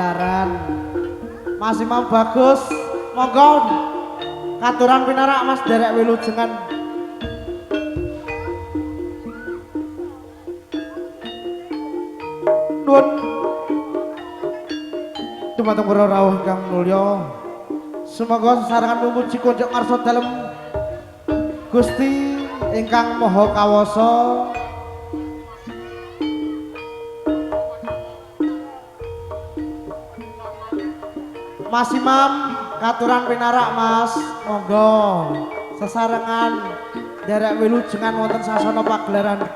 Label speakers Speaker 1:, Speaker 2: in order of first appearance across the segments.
Speaker 1: pagelaran. Mas Imam bagus, monggo katuran pinarak Mas derek wilujengan. Nuwun dumateng para rawuh ingkang mulya. Semoga sesarengan memuji konjuk ngarsa dalem Gusti ingkang Maha Kawasa. Mas Imam katuran pinarak Mas, monggo sesarengan derek wilujengan wonten sasana pagelaran.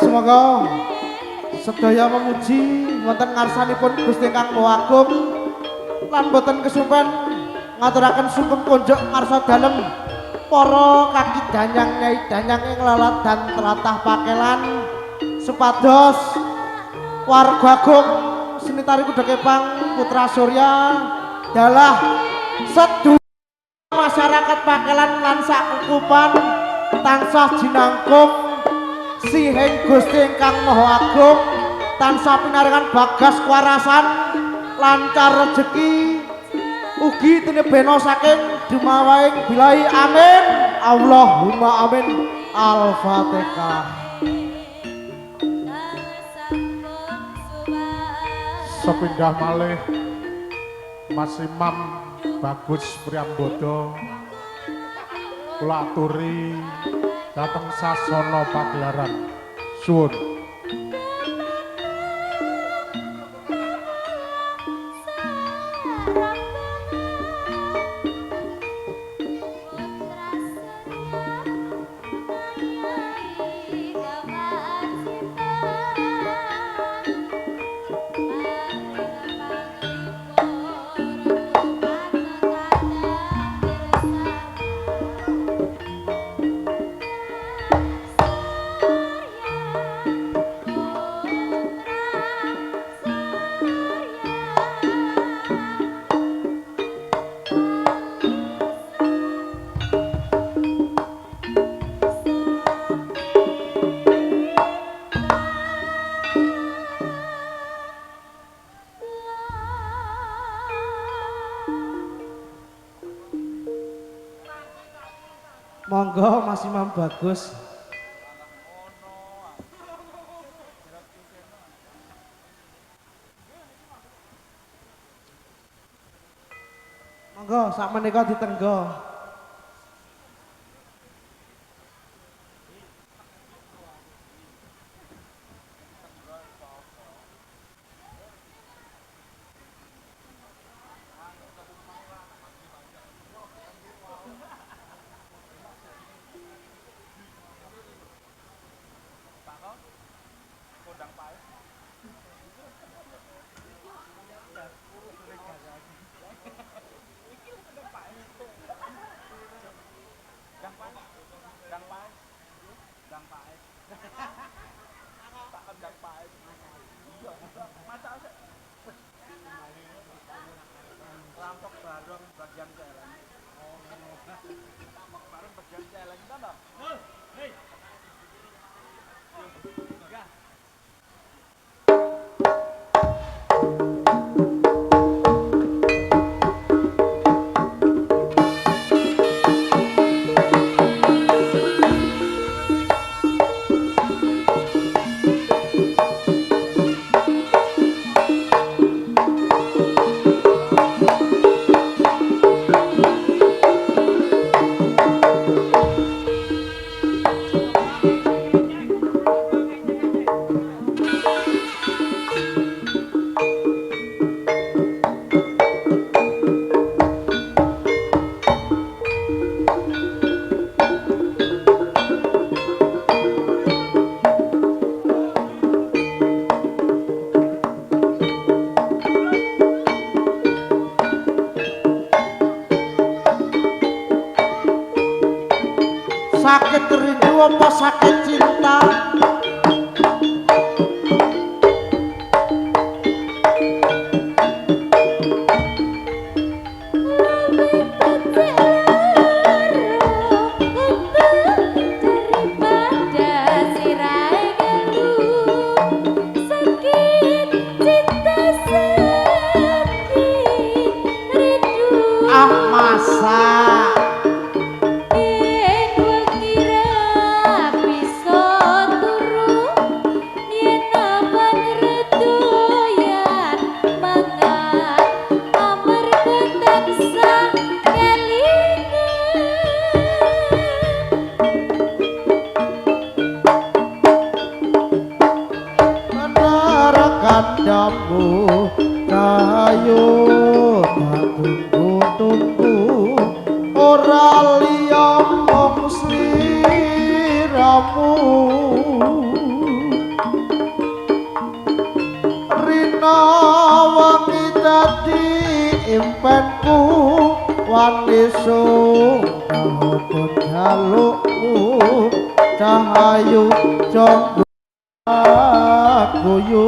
Speaker 1: Semoga sedaya memuji wonten ngarsanipun Gusti ingkang Maha Agung lan boten kesupen ngaturaken sugeng konjuk ngarsa dalem para kaki danyang nyai danyang ing lalat dan telatah pakelan supados warga agung senitari kuda kepang putra surya dalah sedulur masyarakat pakelan lan sakukupan tansah jinangkung sihing Gusti ingkang Maha Agung tansah pinaringan bagas kuarasan lancar rezeki ugi tinebena saking dumawaing bilahi amin Allahumma amin. Al-Fatihah.
Speaker 2: Sepindah malih Mas Imam Bagus Priambodo kula aturi dhateng sasana pagelaran suwun.
Speaker 1: Monggo Mas Imam Bagus. Monggo sak menika ditenggo. Sakit rindu apa sakit cinta? jalukmu cahayu jonggo guyu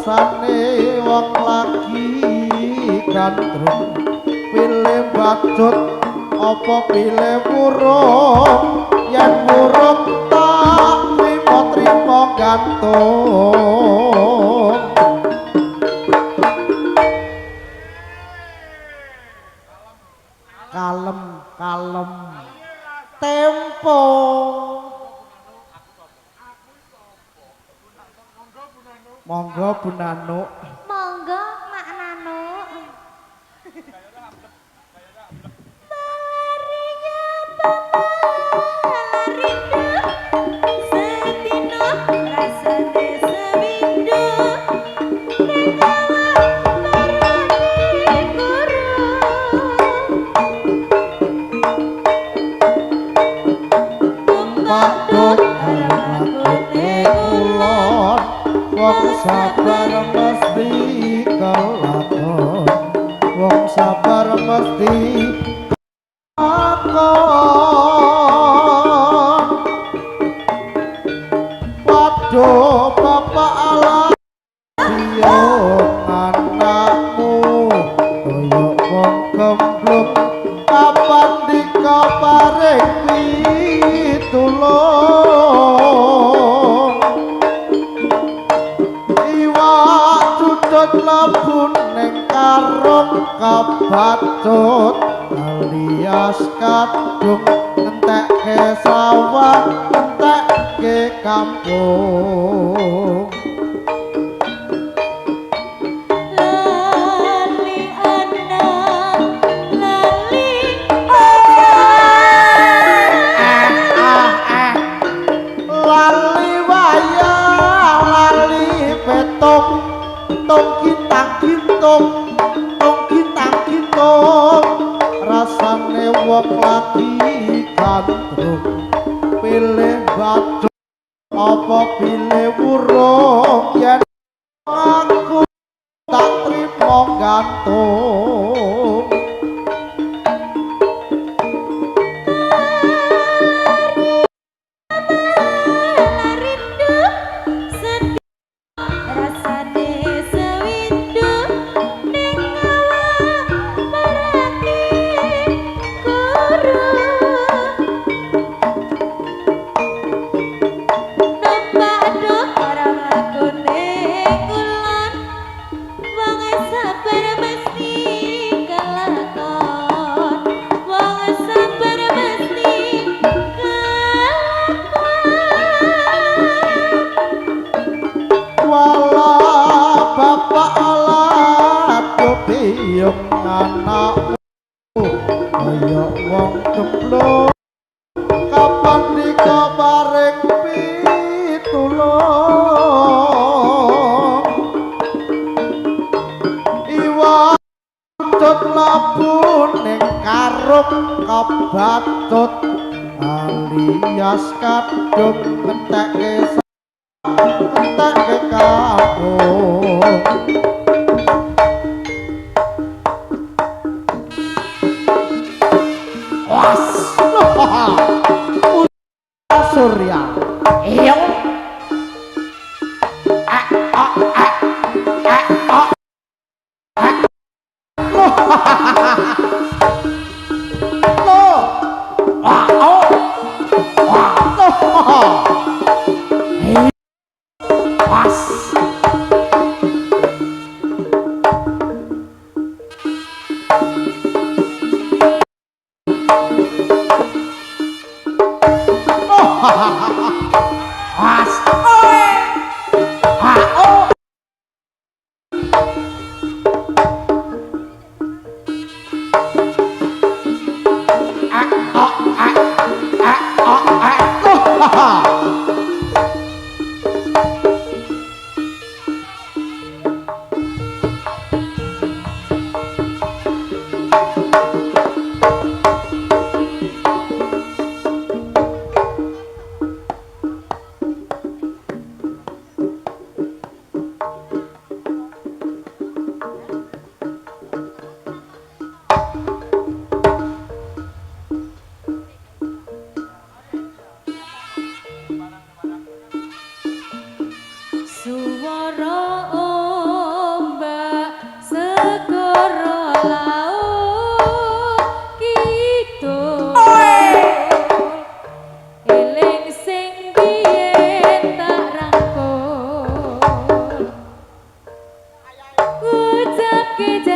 Speaker 1: rasane wong lagi gandrung pilih badut apa pilih burung yen burung tak trimo gantung kalem kalem tempo monggo Bu Nano.
Speaker 3: Monggo Mak Nano. Larinya rindu setino rasane sewindu regawa marani guru
Speaker 1: Padut arep kulon wong sabar mesti kelakon wong sabar mesti lakon waduh bapak ala biung anakmu koyok wong gemblung kapan dikaparing pitulung iwak cudut lebun ning karung kabacut alias kadung entekke sawah entekke kampung
Speaker 3: lali anak lali
Speaker 1: lali wayah lali petung tung kitang kintung tung kitang kintung rasane wong lagi gandrung pilih badut apa pilih burung yen aku tak trimo gantung
Speaker 3: rindu sedih rasane sewindu ning marani guru numpak duk ora lakone kulon wong sabar mesti kelakon wong sabar mesti kelakon
Speaker 1: wala bapak ala biung anakmu kaya wong gemblung kapan dikaparing pitulung iwak cut labun ning karung kabatut alias kadung entekke entekke kampung was Surya iyo
Speaker 3: kita